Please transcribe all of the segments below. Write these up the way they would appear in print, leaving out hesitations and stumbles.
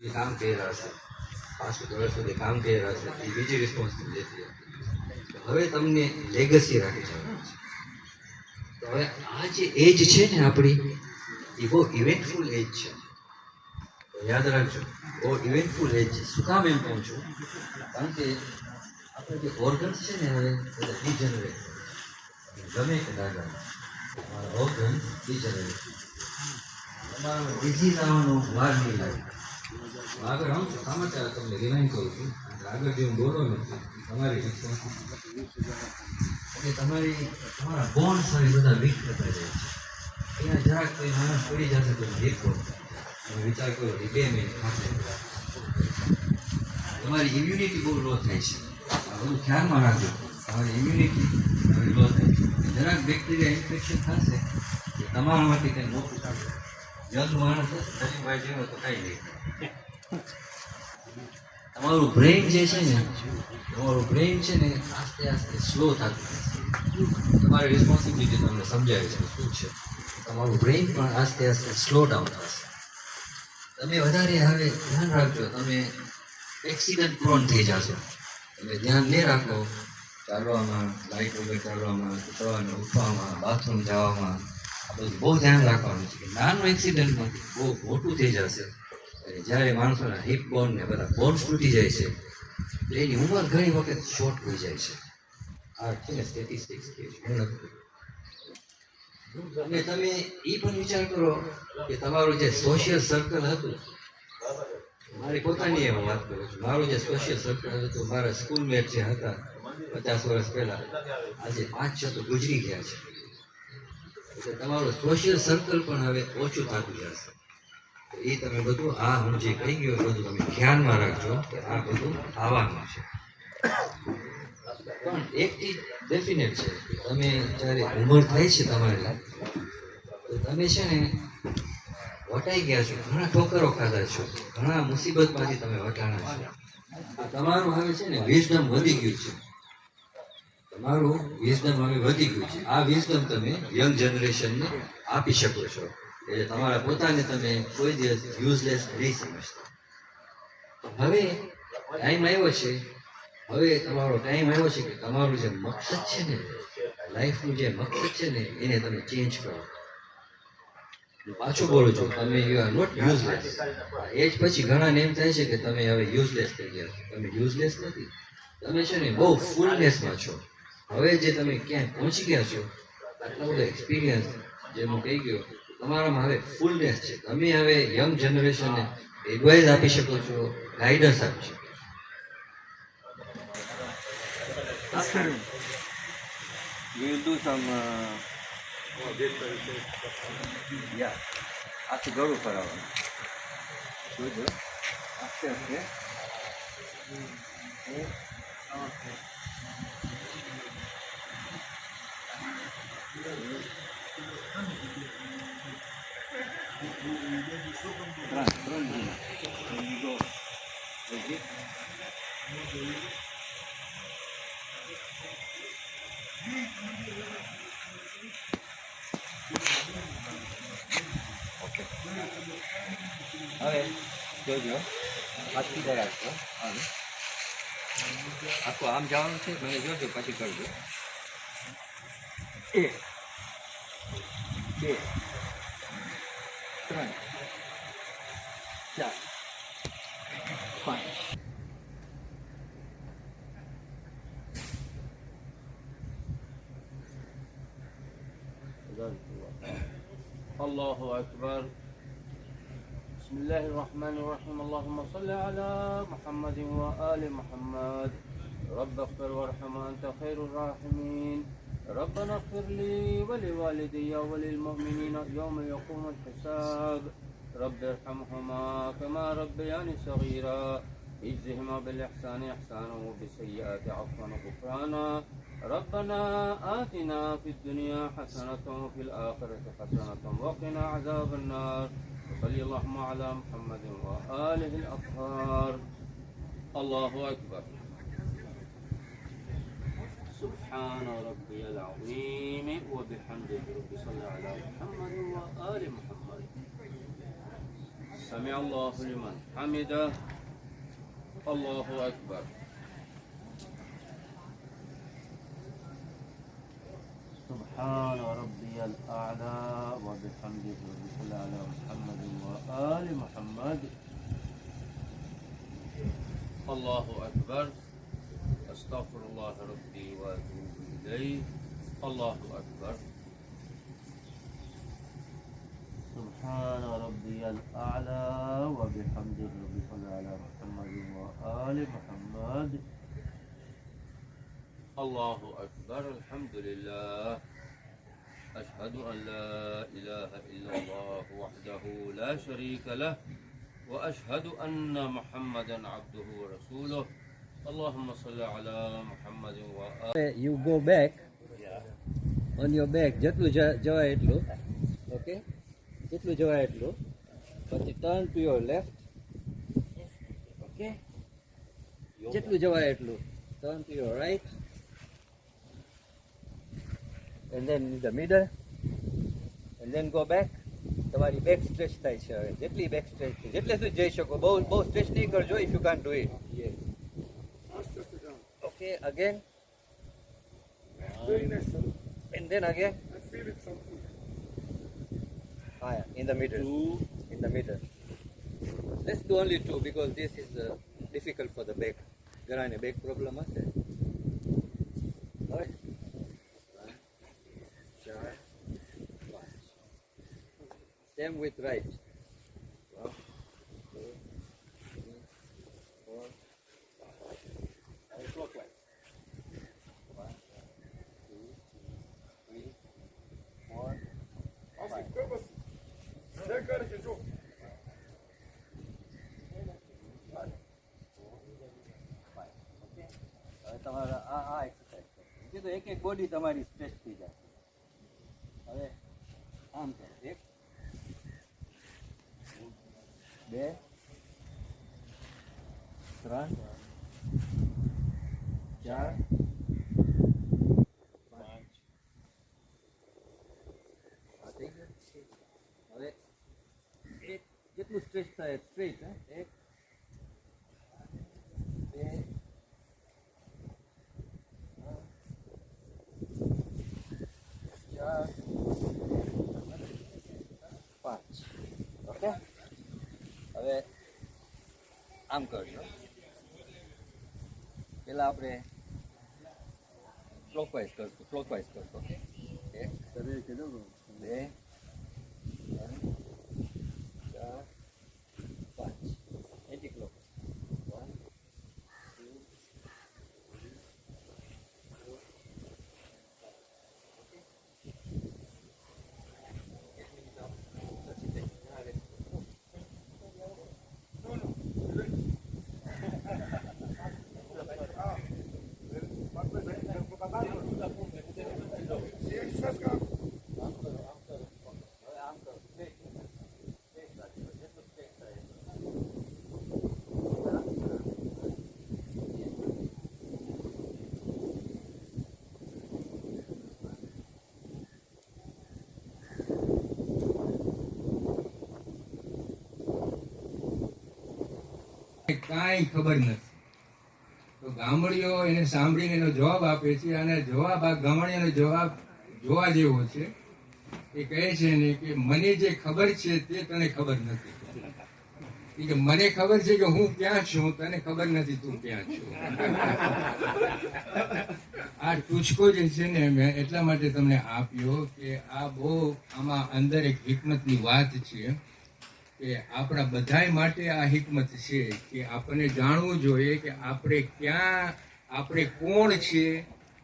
જે કામ કરી રહ્યા છે 5 વર્ષ સુધી કામ કરી રહ્યા છે એ બીજી રિસ્પોન્સિબિલિટી હતી. હવે તમને લેગસી રાખી જવાનું છે. તો હવે આ જે એજ છે ને આપણી એ બહુ ઇવેન્ટફુલ એજ છે. તો યાદ રાખજો, બહુ ઇવેન્ટફુલ એજ છે. શું કામ એમ કહું છું? કારણ કે આપણે જે ઓર્ગન્સ છે ને હવે બધા ડિજનરેટ ગમે કે દાદા ઓર્ગન્સ ડિજનરેટ તમારો ડિઝીઝ આવવાનો વાર નહીં લાગે. આગળ આવું છું સમાચાર તમને રિમાઇન્ડ કરું છું. આગળ જે હું બોલો ને તમારી રિસ્પોન્સિબિલિટી તમારા બોન્ડ્સ હવે બધા વીક થતા જાય છે. અહીંયા જરાક કોઈ માણસ પડી જશે તો રિપોર્ટ વિચાર કરો 2 મિનિટ ખાશે. તમારી ઇમ્યુનિટી બહુ લો થાય છે. આ બધું ખ્યાલમાં રાખજો. તમારી ઇમ્યુનિટી લો થાય છે. જરાક બેક્ટેરિયા ઇન્ફેક્શન થશે કે તમારા માટે કંઈ મોટું થશે. યંગ માણસ સલીમભાઈ જેવો તો કાંઈ નહીં. તમારું બ્રેઇન જે છે ને આસ્તે આસ્તે સ્લો થતું તમારી રિસ્પોન્સિબિલિટી તમને સમજાય છે શું છે. તમારું બ્રેઇન પણ આસ્તે આસ્તે સ્લો ડાઉન થશે. તમે વધારે હવે ધ્યાન રાખજો, તમે એક્સિડન્ટ પ્રોન થઈ જશો. તમે ધ્યાન નહીં રાખો ચાલવામાં, લાઇટ વગર ચાલવામાં, ઉઠવામાં, ઉઠવામાં, બાથરૂમ જવામાં, આ બધું બહુ ધ્યાન રાખવાનું છે કે નાનું એક્સિડન્ટમાંથી બહુ મોટું થઈ જશે. જ્યારે માણસોના હિપ બોન ને બધા બોન્સ તૂટી જાય છે એની ઉંમર ઘણી વખત શોર્ટ થઈ જાય છે. આ છે ને સ્ટેટિસ્ટિક્સ કે અને તમે એ પણ વિચાર કરો કે તમારું જે સોશિયલ સર્કલ હતું, મારી પોતાની હું વાત કરું છું, મારું જે સોશિયલ સર્કલ હતું, મારા સ્કૂલમેટ જે હતા 50 વર્ષ પહેલા, આજે 5-6 તો ગુજરી ગયા છે. એટલે તમારું સોશિયલ સર્કલ પણ હવે ઓછું થતું જશે. એ તમે બધું આ હું જે કહી ગયો બધું તમે ધ્યાનમાં રાખજો કે આ બધું આવવાનું છે. પણ એક ચીજ ડેફિનેટ છે કે તમે જ્યારે ઉંમર થાય છે તમારી તો તમે છે ને વટાઈ ગયા છો, ઘણા ઠોકરો ખાધા છો, ઘણા મુસીબતમાંથી તમે વટાણા છો. તમારું હવે છે ને વિઝડમ વધી ગયું છે. તમારું વિઝડમ હવે વધી ગયું છે. આ વિઝડમ તમે યંગ જનરેશનને આપી શકો છો. એટલે તમારા પોતાને તમે કોઈ દિવસ યુઝલેસ નહીં સમજતા. હવે ટાઈમ આવ્યો છે, તમારો ટાઈમ આવ્યો છે કે તમારું જે મકસદ છે ને, લાઈફનું જે મકસદ છે ને એને તમે ચેન્જ કરો. પાછું બોલું છું, તમે યુ આર નોટ યુઝલેસ. એજ પછી ઘણાને એમ થાય છે કે તમે હવે યુઝલેસ થઈ ગયા છો. તમે યુઝલેસ નથી, તમે છે ને બહુ ફૂલનેસમાં છો. હવે જે તમે ક્યાંય પહોંચી ગયા છો, આટલા બધા એક્સપિરિયન્સ જે હું કહી ગયો, તમારામાં હવે ફૂલનેસ છે. તમે હવે યંગ જનરેશનને એડવાઇસ આપી શકો છો, ગાઈડન્સ આપી શકો છો. We'll do some, yeah, આખું ગળું ફરાવવાનું. જોજો આસ્તે આસ્તે. ત્રણ ઓકે. હવે જોજો હાથ સીધા રાખજો. હવે આખું આમ જવાનું છે, મને જોજો પછી કરજો. 1 2 3 4 5. الله أكبر. بسم الله الرحمن الرحيم. اللهم صل على محمد وآل محمد. رب اغفر وارحم وأنت خير الراحمين. ربنا اغفر لي ولوالدي وللمؤمنين يوم يقوم الحساب. رب ارحمهما كما ربياني صغيرا. اجزهما بالإحسان إحسانا وبالسيئات عفوا وغفرانا. ربنا آتنا في الدنيا حسنة وفي الآخرة حسنة وقنا عذاب النار. وصلي اللهم على محمد وآله الأطهار. الله أكبر. سبحان ربي العظيم وبحمده. رب صل على محمد وآل محمد. سمع الله لمن حمده. الله أكبر. سبحان ربي الأعلى وبحمده وصلى على محمد وآل محمد. الله أكبر. أستغفر الله ربي وأتوب إليه. الله أكبر. سبحان ربي الأعلى وبحمده وصلى على محمد وآل محمد. الله أكبر. الحمد لله. أشهد أن لا إله إلا الله وحده لا شريك له وأشهد أن محمدا عبده ورسوله. اللهم صل على محمد وآل. You go back on your back જેટલું જવાય એટલું, ઓકે, જેટલું જવાય એટલું, પછી turn to your left, okay, જેટલું જવાય એટલું, turn to your right, and then in the middle, and then go back. તમારી બેક સ્ટ્રેચ થાય છે હવે, જેટલી બેક સ્ટ્રેચ છે જેટલે સુધી જઈ શકો, બહુ સ્ટ્રેચ નહીં કરજો if you can't do it. Okay, again, and then again, in the middle, in the middle. Let's do only two because this is difficult for the back. ઘણાને back problem હશે. હવે 4, 5. Same with right. 1, 2, 3, 4, 5. Clockwise. 1, 2, 3, 4, 5. હવે તમારા આ exercise કરો. કીધું એક એક બોડી તમારી સ્ટ્રેચ થઈ જાય. હવે આમ કરો, 1, 2, 3, 4, 5. આ થઈ ગયું. હવે એક જેટલું સ્ટ્રેચ થાય સ્ટ્રેટ, 1, 2, 4, 5. ઓકે, હવે આમ કરજો. પેલા આપણે ક્લોકવાઇઝ કરશું, ક્લોકવાઇઝ કરશો. 1, 2, 3, 4, 5. Anti clockwise. 1, 2, કાંઈ ખબર નથી. તો ગામડીઓ એને સાંભળીને એનો જવાબ આપે છે, અને જવાબ આ ગામડીઓનો જવાબ જોવા જેવો છે. એ કહે છે ને કે મને જે ખબર છે તે તને ખબર નથી. કે મને ખબર છે કે હું ક્યાં છું, તને ખબર નથી તું ક્યાં છું. આ ટૂચકો જે છે ને મેં એટલા માટે તમને આપ્યો કે આ બહુ આમાં અંદર એક હિકમતની વાત છે કે આપણા બધાય માટે આ હિકમત છે કે આપણને જાણવું જોઈએ કે આપણે ક્યાં, આપણે કોણ છે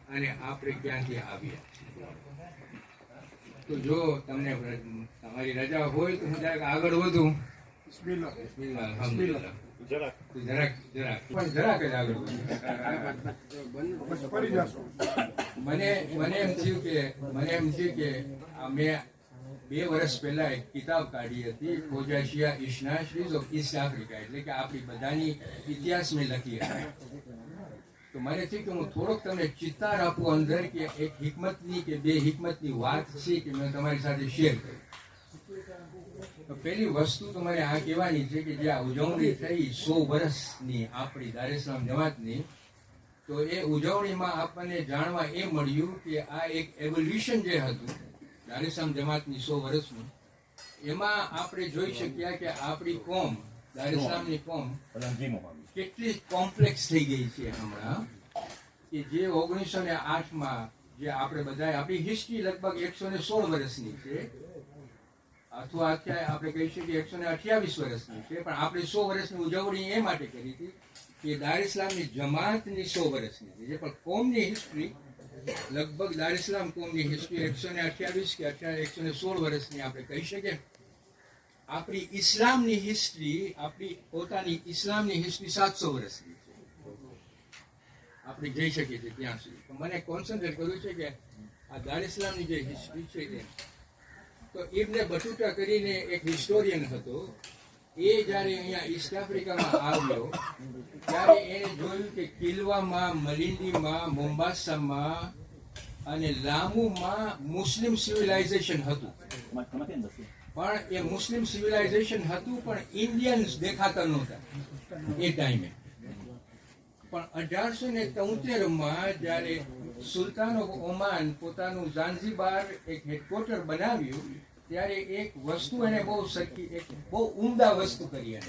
અને આપણે ક્યાંથી આવ્યા છીએ. તો જો તમને તમારી રજા હોય તો હું જરાક આગળ વધું. અલ્હમ્દુલિલ્લાહ. જરાક પણ જરાક જ આગળ વધું. મને એમ થયું કે મેં 2 વર્ષ પહેલા એક કિતાબ કાઢી હતી, ખોજાશિયા ઇસ્નાશરીઝ ઓફ ઈસ્ટ આફ્રિકા, એટલે કે આપણી બધાની ઇતિહાસ મેં લખી હતી. તો મને થયું કે હું થોડોક તમને ચિતાર આપું અંદર કે એક હિકમતની કે 2 હિકમતની વાત છે કે મેં તમારી સાથે શેર કરી. તો પેલી વસ્તુ તમારે આ કહેવાની છે કે જે આ ઉજવણી થઈ 100 વર્ષની આપણી દાર ઇસ્લામ જમાતની, તો એ ઉજવણીમાં આપણને જાણવા એ મળ્યું કે આ એક એવોલ્યુશન જે હતું દાર ઇસ્લામ જમાતની 100 વર્ષનું, એમાં આપણે જોઈ શક્યા કે આપણી કોમ, દાર ઇસ્લામની કોમ કેટલી કોમ્પ્લેક્સ થઈ ગઈ છે હમણાં, કે જે 1908માં જે આપણે બધા, આપણી હિસ્ટ્રી લગભગ 116 વર્ષની છે, અથવા અત્યારે આપણે કહી શકીએ 128 વર્ષની છે, પણ આપણે 100 વર્ષની ઉજવણી એ માટે કરી હતી કે દાર ઇસ્લામની જમાતની 100 વર્ષની છે. પણ કોમની હિસ્ટ્રી લગભગ દાર ઇસ્લામ કોમની હિસ્ટ્રી 128 કે 116 વર્ષની આપણે કહી શકીએ. આપણી ઇસ્લામની હિસ્ટ્રી, આપણી પોતાની ઇસ્લામની હિસ્ટ્રી 700 વર્ષની છે, આપણે જઈ શકીએ છીએ ત્યાં સુધી. તો મને કોન્સન્ટ્રેટ કરવું છે કે આ દાર ઇસ્લામની જે હિસ્ટ્રી છે તે, તો ઇબ્ન બટુટા કરીને એક હિસ્ટોરિયન હતો, એ જ્યારે અહીંયા ઈસ્ટ આફ્રિકામાં આવ્યો ત્યારે એને જોયું કે કિલ્વામાં, મલિંડીમાં, મોમ્બાસામાં અને લામુમાં મુસ્લિમ સિવિલાઇઝેશન હતું. પણ એ મુસ્લિમ સિવિલાઇઝેશન હતું, પણ ઇન્ડિયન્સ દેખાતા નહોતા એ ટાઈમે. પણ 1873માં જ્યારે સુલતાન ઓફ ઓમાન પોતાનું ઝાંઝીબાર એક હેડક્વાર્ટર બનાવ્યું, ત્યારે એક વસ્તુ એને બહુ ઉમદા વસ્તુ કરી.